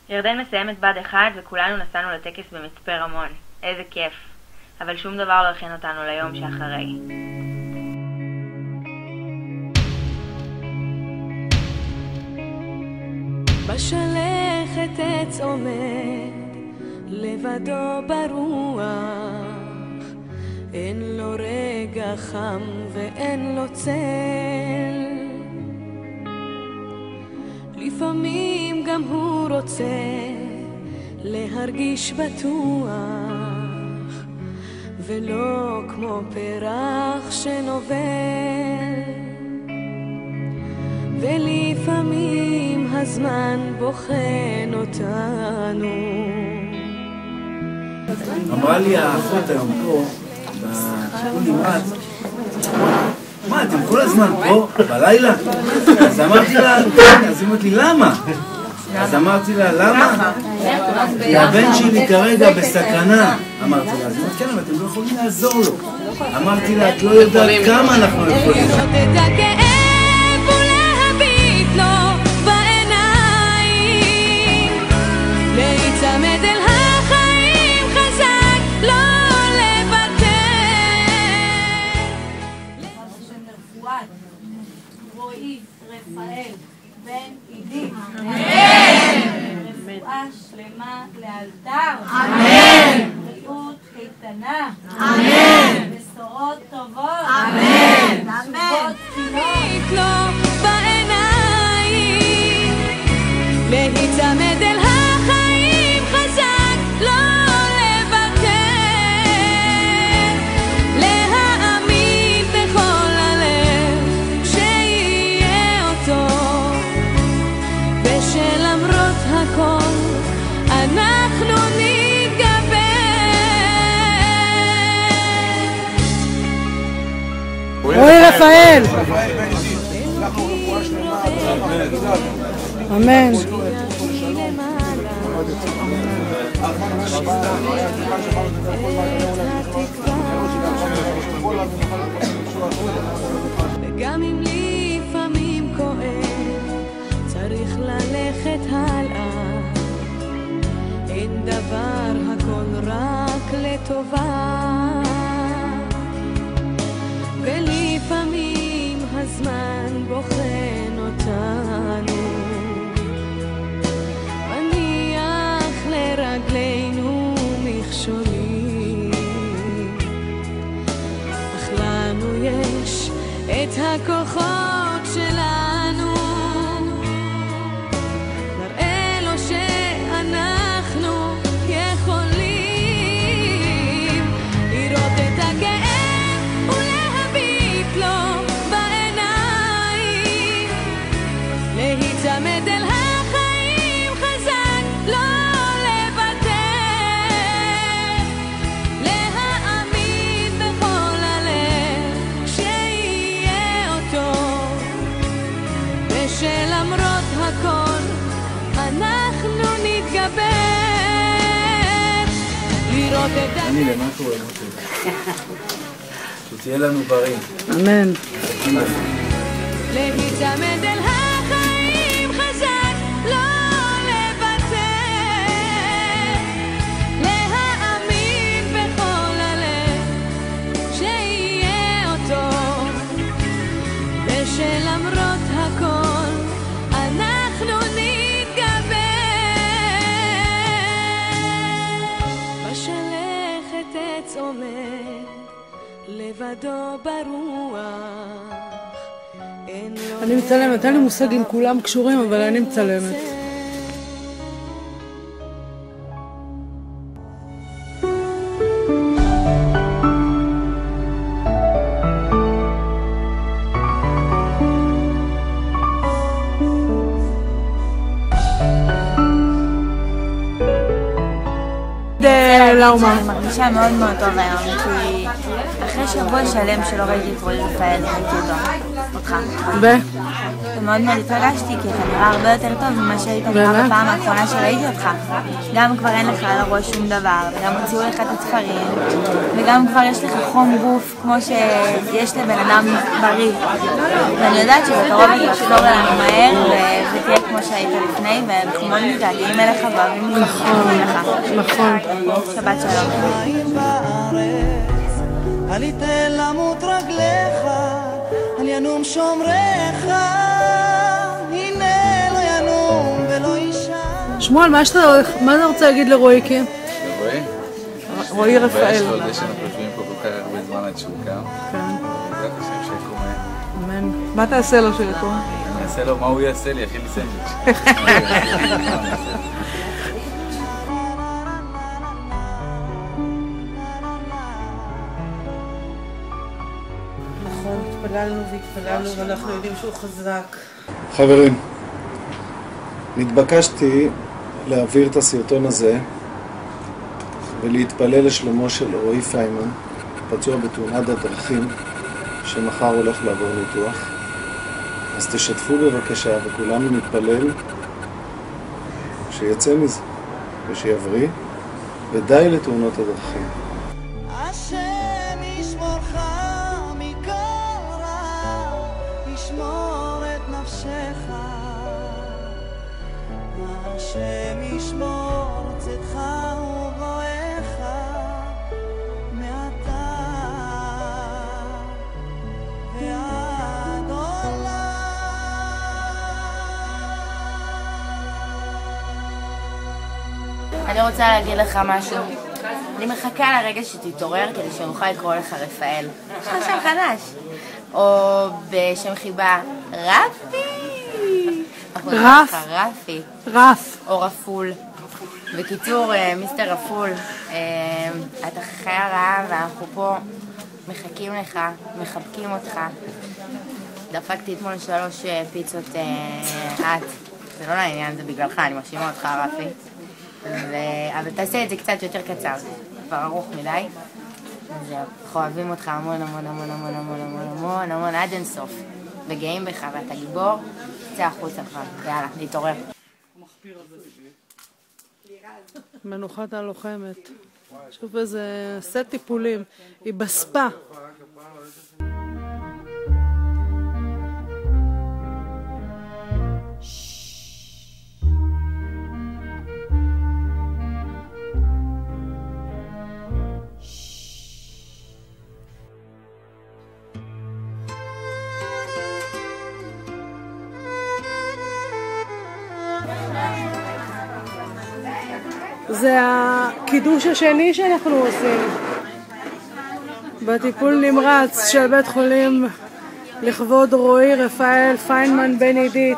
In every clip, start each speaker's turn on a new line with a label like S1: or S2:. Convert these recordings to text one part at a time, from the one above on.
S1: ירדן מסיימת בד אחד וכולנו נסענו לטקס במצפה רמון. איזה כיף. אבל שום דבר לא הכין אותנו ליום שאחרי.
S2: בשלכת עץ עומד לבדו ברוח, אין לו רגע חם ואין לו צל, לפעמים גם הוא רוצה להרגיש בטוח, ולא כמו פרח שנובל, ולפעמים הזמן בוחן אותנו.
S3: אמרה לי האחות היום פה, בטיפול נמרץ, מה, אתם כל הזמן פה, בלילה? אז אמרתי לה, אז היא אמרת לי, למה? אז אמרתי לה, למה? כי הבן שלי כרגע בסכנה. אמרתי לה, אז אמרתי, כן, אבל אתם לא יכולים לעזור לו. אמרתי לה, את לא יודעת כמה אנחנו יכולים.
S2: להיצמד אל החיים חזק, לא לוותר.
S4: פואד, רועי, רפאל, בן עידי. רפואה שלמה לאלתר. אמן. בריאות איתנה. אמן. בשורות טובות. אמן. אמן.
S2: תינוק לו בעיניים, להיצמד אל החיים חזק, לא לוותר, להאמין בכל הלב שיהיה אותו, ושלמרות הכל אנחנו נתגבר.
S5: רועי רפאל, אמן.
S2: וגם אם לפעמים כואב, צריך ללכת הלאה, אין דבר, הכל רק לטובה, ולפעמים הזמן בוחן אותנו, מניח לרגלינו מכשולים, אך לנו יש את הכוחות שלנו, נראה לו שאנחנו יכולים לראות את הכאב ולהביט לו בעיניים, להיצמד אל החיים חזק, לא לוותר, להאמין בכל הלב שיהיה אותו, ושלמרות הכל אנחנו נתגבר, לראות את
S3: אני למה קורה? שתהיה לנו בריא.
S5: אמן.
S2: להיצמד אל החיים חזק, לא לוותר, להאמין בכל הלב שיהיה אותו, ושלמרות הכל אנחנו נתגבר. בשלכת עץ עומד לבדו ברוח,
S5: אני מצלמת, אין לי מושג אם כולם קשורים, אבל אני מצלמת.
S1: אני מרגישה מאוד מאוד טוב היום, כי אחרי שבוע שלם שלא ראיתי את רועי רפאל, ראיתי אותו.
S4: אותך.
S1: מאוד מאוד התרגשתי, כי אתה נראה הרבה יותר טוב ממה שהיית נראה בפעם האחרונה שראיתי אותך. גם כבר אין לך על הראש שום דבר, וגם הוציאו לך את התפרים, וגם כבר יש לך חום גוף כמו שיש לבן אדם בריא. ואני יודעת שבקרוב אתה תחזור אלינו מהר, ותהיה כמו שהיית לפני, ואנחנו מאוד מתגעגעים אליך ואוהבים לך.
S5: נכון.
S1: שבת שלום.
S2: אל יתן למות רגליך, אל ינום שומריך, הנה לא ינום ולא אישה.
S5: שמואל, מה אתה רוצה להגיד לרועיקי?
S6: לרועי?
S5: רועי רפאל.
S6: יש לו זה שאנחנו יושבים פה כל כך הרבה זמן עד שהוא קם. בעזרת השם שיקום.
S5: אמן. מה תעשה לו שיקום?
S6: אני אעשה לו, מה הוא יעשה לי? יכין לי סנדוויץ'.
S5: התפללנו והתפללנו ואנחנו יודעים שהוא חזק.
S7: חברים, נתבקשתי להעביר את הסרטון הזה ולהתפלל לשלומו של רועי פיימן, פצוע בתאונת הדרכים שמחר הולך לעבור ניתוח. אז תשתפו בבקשה וכולנו נתפלל שיצא מזה ושיבריא, ודי לתאונות הדרכים.
S2: השם ישמורך מכל רע, ישמור את נפשך. השם ישמור צאתך ובואך מעתה ועד עולם.
S1: אני רוצה להגיד לך משהו. אני מחכה לרגע שתתעורר כדי שנוכל לקרוא לך רפאל. יש לך שם חדש. או בשם חיבה רפי. רפי.
S5: רף.
S1: או רפול. בקיצור, מיסטר רפול, אתה חיה רעה ואנחנו פה מחכים לך, מחבקים אותך. דפקתי אתמול 3 פיצות את. זה לא לעניין, זה בגללך, אני מרשימה אותך רפי. אבל תעשה את זה קצת יותר קצר, כבר ארוך מדי. אז אנחנו אוהבים אותך המון המון המון המון המון המון המון המון עד אינסוף. וגאים בך ואתה גיבור, צא החוצה כבר, יאללה, להתעורר.
S5: מנוחת הלוחמת. שוב איזה סט טיפולים. היא בספה. זה הקידוש השני שאנחנו עושים בטיפול נמרץ של בית חולים לכבוד רועי רפאל פיינמן בן עידית.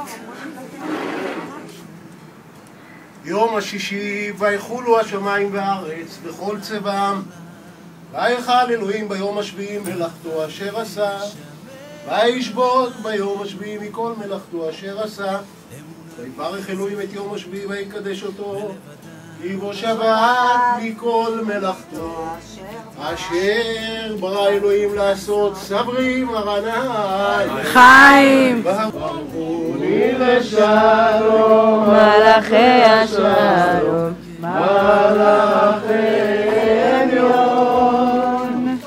S8: יום השישי ויחולו השמיים והארץ בכל צבעם, ויחל אלוהים ביום השביעי מלאכתו אשר עשה, וישבות ביום השביעי מכל מלאכתו אשר עשה, ויברך אלוהים את יום השביעי ויקדש אותו, כי בו שבת מכל מלאכתו אשר ברא אלוהים לעשות. סברי מרנן
S5: חיים
S8: ברכוני לשלום
S1: מלאכי השלום
S8: מלאכי עליון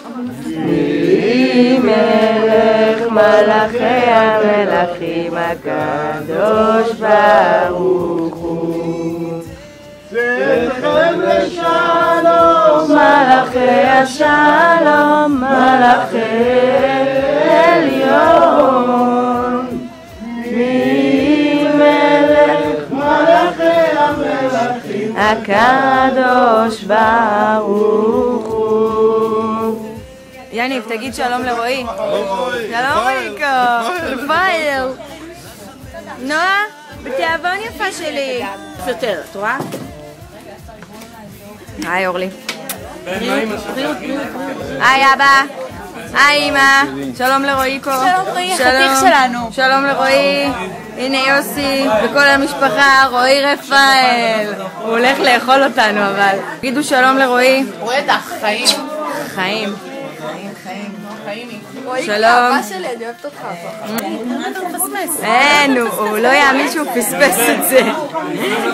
S1: מלך מלאכי המלכים הקדוש ברוך הוא
S8: צאתכם לשלום
S1: מלאכי השלום מלאכי עליון ממלך
S8: מלאכי המלכים
S1: הקדוש ברוך הוא. יניב, תגיד שלום לרועי. שלום ריקו. רפאל. נועה, בתיאבון יפה שלי. יותר, את רואה? היי אורלי. היי אבא. היי אמא. שלום לרועיקו.
S4: שלום רועי, החתיך שלנו.
S1: שלום לרועי. הנה יוסי וכל המשפחה, רועי רפאל. הוא הולך לאכול אותנו אבל. תגידו שלום לרועי.
S4: רואה את החיים.
S1: חיים.
S4: חיים.
S2: שלום.
S1: שלי, אני אוהבת אותך.
S2: אין, הוא לא יאמין שהוא פספס את זה.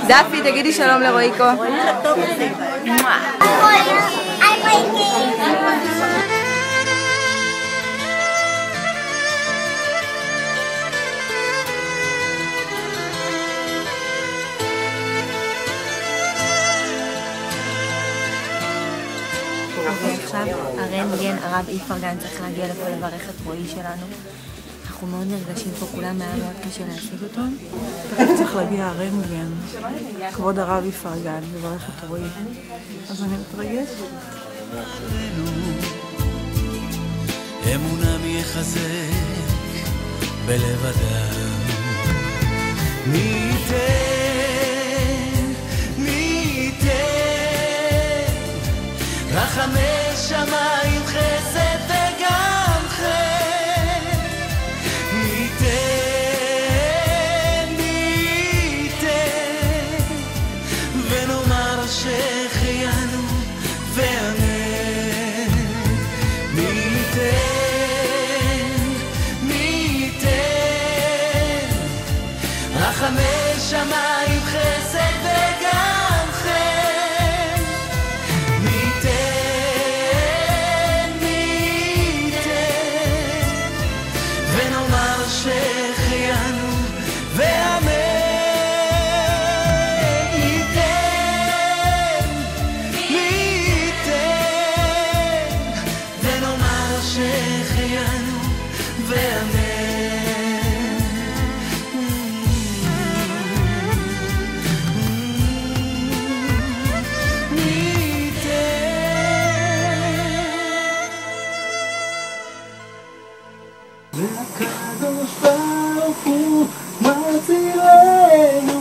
S2: דפי, תגידי שלום לרועיקו.
S9: עכשיו הרנטגן, הרב איפרגן צריך להגיע לפה לברך את רועי שלנו. אנחנו מאוד נרגשים פה, כולם היה מאוד קשה להשיג אותו.
S5: צריך להגיע הרנטגן, כבוד הרב איפרגן, לברך את רועי. אז אני מתרגש.
S10: אמונם יחזק בלב אדם. מי ייתן רחמי שמיים חסד וגם חן. מי ייתן ונאמר שהחיינו ואמן. מי ייתן רחמי שמיים חסד וגם חן. מי ייתן ונאמר שהחיינו ואמן. מי ייתן ונאמר שהחיינו ואמן.
S3: והקדוש ברוך הוא מצילנו,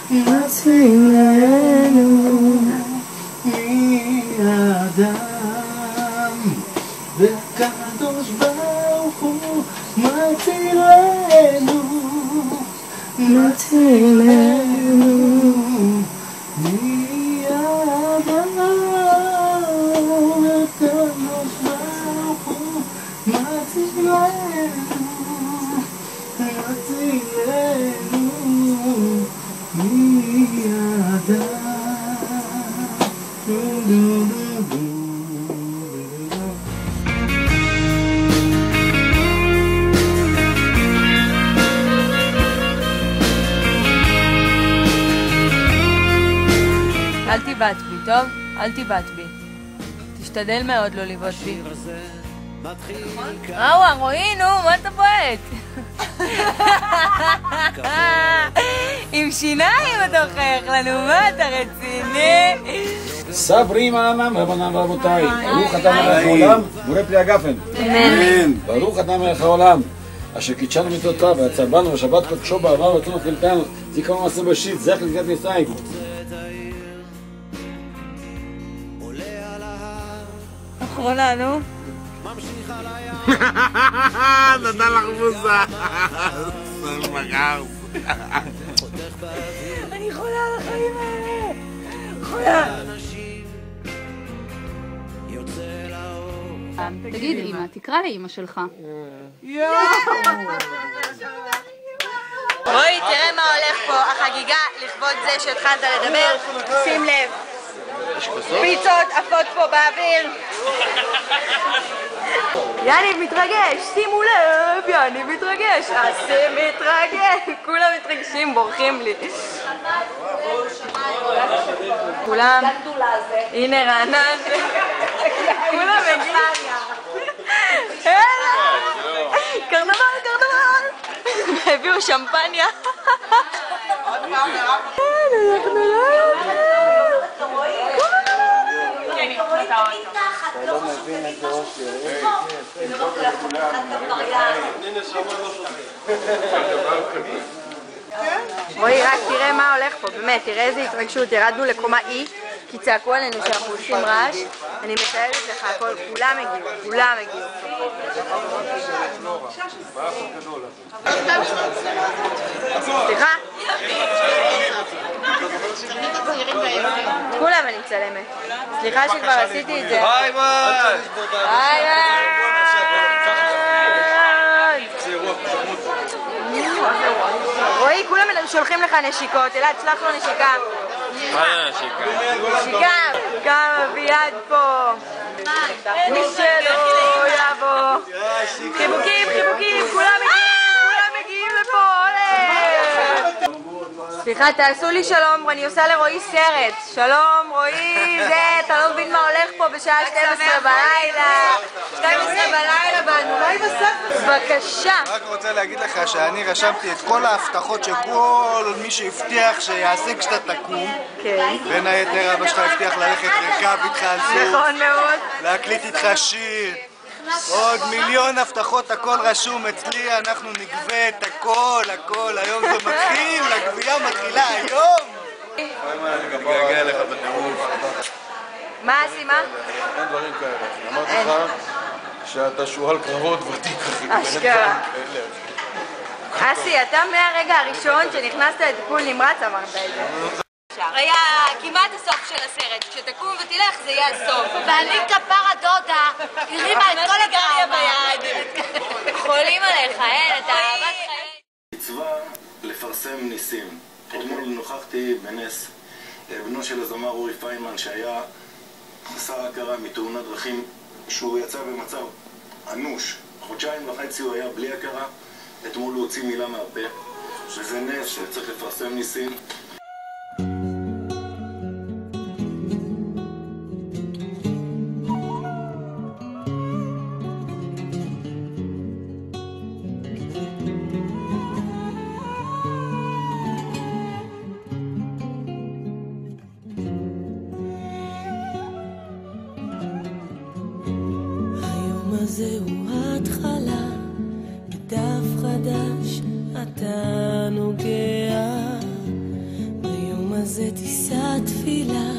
S3: מצילנו מהאדם. והקדוש ברוך הוא מצילנו, מצילנו מהאדם. והקדוש ברוך הוא מצילנו, מצילנו מהאדם.
S2: אל תיבט בי, טוב? אל תיבט בי. תשתדל מאוד לא לבעוט בי. רועי, נו, מה אתה בועט? עם שיניים אתה מחייך לנו, מה אתה רציני?
S11: סברים העמם רבנם ורבותיי, ברוך אתה מלך העולם, בורא פלי הגפן.
S2: אמן.
S11: ברוך אתה מלך העולם, אשר קידשנו מצוותיו, ויצר בנו בשבת קודשו בעבר ורצון חילתנו, זיכרון מעשה בראשית, זכר לנקת נישאים.
S2: אחרונה, נו.
S3: נתן לך מוזה.
S2: אני חולה על החיים האלה. חולה.
S4: תגיד אמא, תקרא לאמא שלך.
S2: רועי, תראה מה הולך פה, החגיגה לכבוד זה שהתחלת לדבר, שים לב. פיצות עפות פה באוויר. יניב מתרגש, שימו לב, יניב מתרגש, אסי מתרגש, כולם מתרגשים, בורחים לי. כולם, הנה רענן, כולם מגיעים. קרנבל, קרנבל. הביאו שמפניה. רועי, רק תראה מה הולך פה, באמת, תראה איזה התרגשות, ירדנו לקומה אי, כי צעקו עלינו שאנחנו עושים רעש, אני מתארת לך הכל, כולם הגיעו, כולם הגיעו. סליחה? כולם אני מצלמת. סליחה שכבר עשיתי את זה. ביי ביי! ביי ביי! רועי, כולם שולחים לך נשיקות. אלעד, שלח לו נשיקה.
S12: מה זה נשיקה?
S2: נשיקה. גם אביעד פה. מי שלא יבוא. חיבוקים, חיבוקים, כולם מגיעים לפה. סליחה, תעשו לי שלום, אני עושה לרועי סרט. שלום, רועי, אתה לא מבין מה הולך פה בשעה 12 בלילה. 12 בלילה באנו, אולי בסוף. בבקשה.
S13: רק רוצה להגיד לך שאני רשמתי את כל ההבטחות שכל מי שהבטיח שיעשה כשאתה תקום.
S2: כן.
S13: בין היתר אבא שלך הבטיח ללכת לרכב איתך על סוף.
S2: נכון מאוד.
S13: להקליט איתך שיר. עוד מיליון הבטחות, הכל רשום אצלי, אנחנו נגבה את הכל, היום זה מתחיל, הגבייה מתחילה היום!
S6: אני מתגעגע אליך בטירוף.
S2: מה הסימה?
S6: אין דברים כאלה. אמרתי לך שאתה שועל קרבות ותיק, אחי.
S2: אשכרה. אסי, אתה מהרגע הראשון שנכנסת לטיפול נמרץ אמרת את זה.
S14: היה כמעט הסוף של הסרט, כשתקום ותלך זה יהיה הסוף.
S15: ואני כפרה דודה, הרימה את כל הגריה ביד.
S14: חולים עליך, אין, אתה אהבת חיי.
S16: מצווה לפרסם ניסים. אתמול נוכחתי בנס בנו של הזמר אורי פיינמן שהיה חסר הכרה מתאונת דרכים, שהוא יצא במצב אנוש. 1.5 חודשים הוא היה בלי הכרה, אתמול הוא הוציא מילה מהפה, וזה נס שצריך לפרסם ניסים.
S10: זהו ההתחלה, בדף חדש אתה נוגע. ביום הזה תישא תפילה,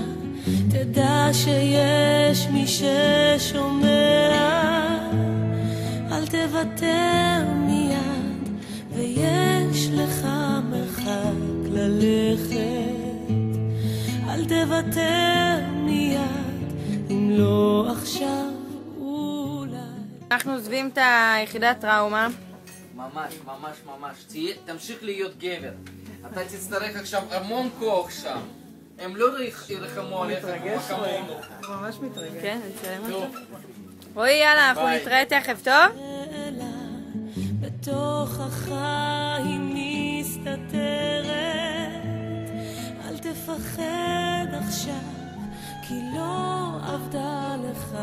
S10: תדע שיש מי ששומע. אל תוותר מיד, ויש לך מרחק ללכת. אל תוותר מיד, אם לא עכשיו.
S2: אנחנו עוזבים את היחידת טראומה.
S12: ממש, ממש, ממש. תמשיך להיות גבר. אתה תצטרך עכשיו המון כוח שם. הם לא ירחמו עליך כמונו.
S5: ממש מתרגש.
S2: כן, נצלם אותו. רועי, יאללה, אנחנו נתראה תכף, טוב?
S10: בתוך החיים מסתתרת, אל תפחד עכשיו, כי לא עבדה לך.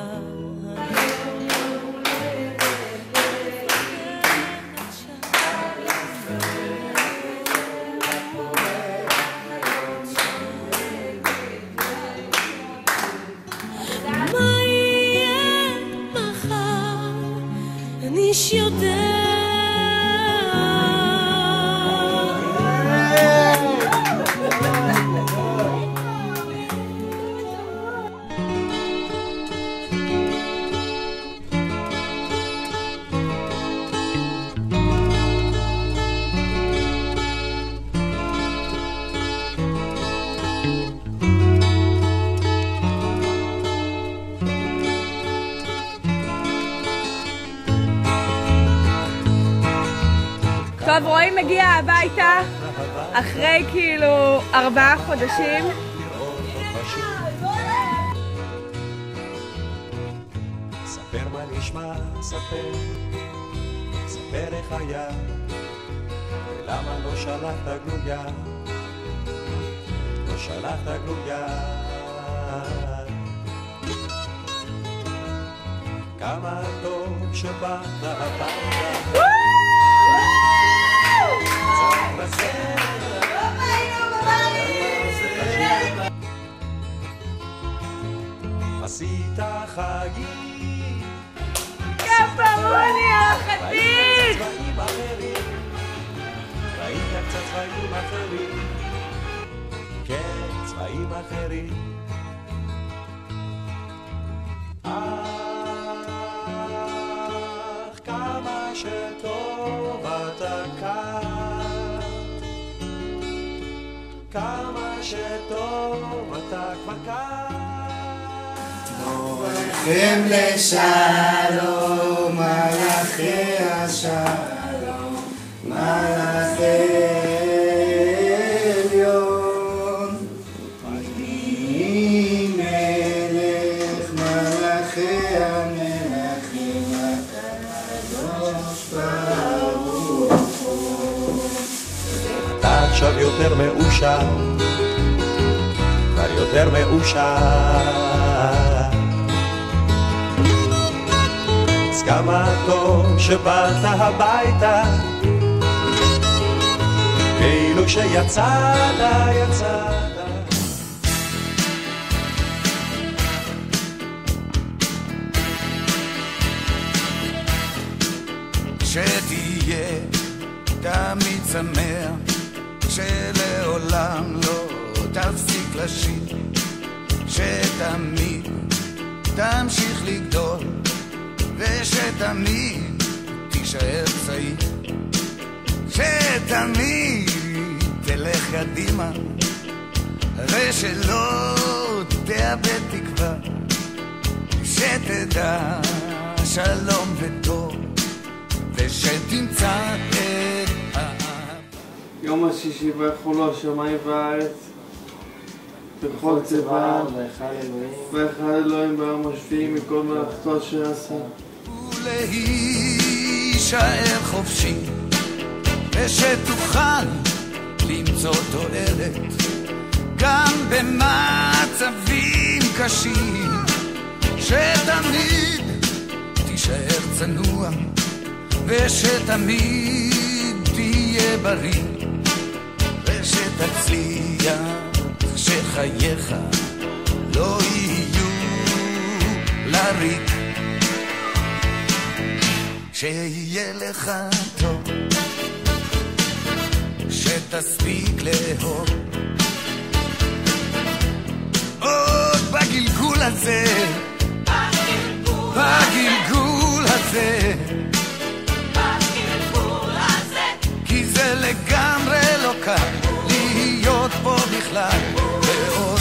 S10: איש יודע
S2: טוב, רועי מגיע הביתה אחרי כאילו 4 חודשים.
S17: ספר מה נשמע, ספר איך היה, ולמה לא שלחת גלויה, לא שלחת גלויה. כמה טוב שבאת הביתה. עשית חגים
S2: כפרוני על החתית.
S17: ראית קצת צבעים אחרים, כן, צבעים אחרים. אך כמה שטוב אתה כאן, כמה שטוב אתה כבר כאן.
S10: בואכם לשלום, מלאכי השלום,
S17: עכשיו יותר מאושר, כבר יותר מאושר. אז כמה טוב שבאת הביתה, כאילו שיצאת, יצאת.
S18: שתהיה תמיד שמח, שלעולם לא תפסיק לשיר, שתמיד תמשיך לגדול, ושתמיד תישאר צעיר, שתמיד תלך קדימה, ושלא תאבד תקווה, שתדע שלום וטוב, ושתמצא את
S19: יום השישי ויחולו השמיים והארץ בכל צבעם, ואחד אלוהים ביום השביעי מכל מלאכתו אשר עשה.
S18: ולהישאר חופשי, ושתוכל למצוא תועלת גם במצבים קשים, שתמיד תישאר צנוע, ושתמיד תהיה בריא, ושתצליח שחייך לא יהיו לריק, שיהיה לך טוב, שתספיק לאהוב עוד בגלגול הזה, בגלגול הזה, כי זה לגמרי לא קל להיות פה בכלל, ועוד,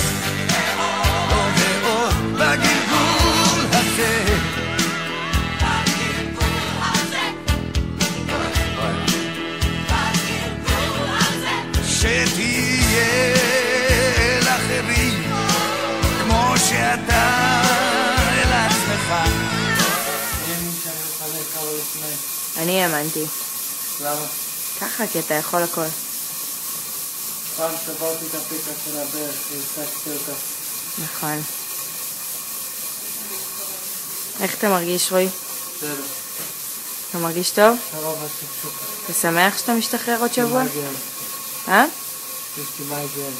S18: עוד ועוד בגלגול הזה, שתהיה לאחרים כמו שאתה אל עצמך.
S1: אני האמנתי.
S19: למה?
S1: ככה, כי אתה יכול הכל.
S19: פעם שברתי את הפיקה של הברך והפסקתי אותה.
S1: נכון. איך אתה מרגיש, רועי?
S19: בסדר.
S1: אתה מרגיש טוב?
S19: הרוב השקשוקה.
S1: אתה שמח שאתה משתחרר עוד שבוע?
S19: מגרן.
S1: אה?
S19: יש לי מגרן.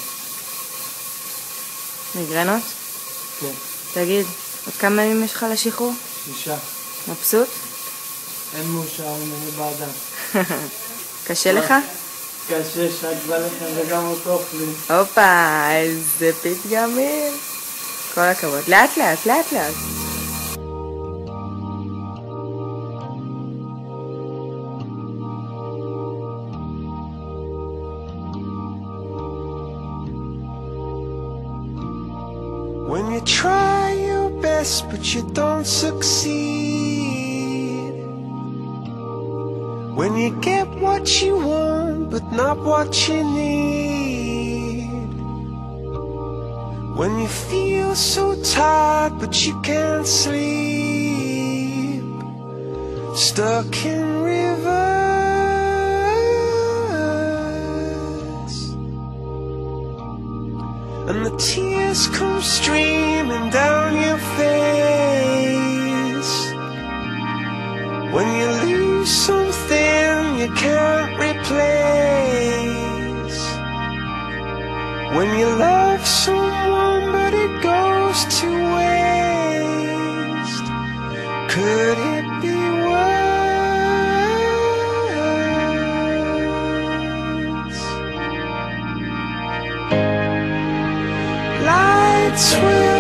S1: מגרנות?
S19: כן.
S1: תגיד, עוד כמה ימים יש לך לשחרור?
S19: 6.
S1: מבסוט?
S19: אין מאושר ממני באדם.
S1: קשה לך?
S19: קשה, שק בלחם וגם אותו אוכלים.
S1: הופה, איזה פתגמים. כל הכבוד. לאט לאט, לאט לאט.
S17: When you try your best but you don't succeed, when you get what you want but not what you need, when you feel so tired but you can't sleep, stuck in rivers, and the tears come streaming down your face, when you lose something you can't replace, when you love someone but it goes to waste, could it be worse? Lights will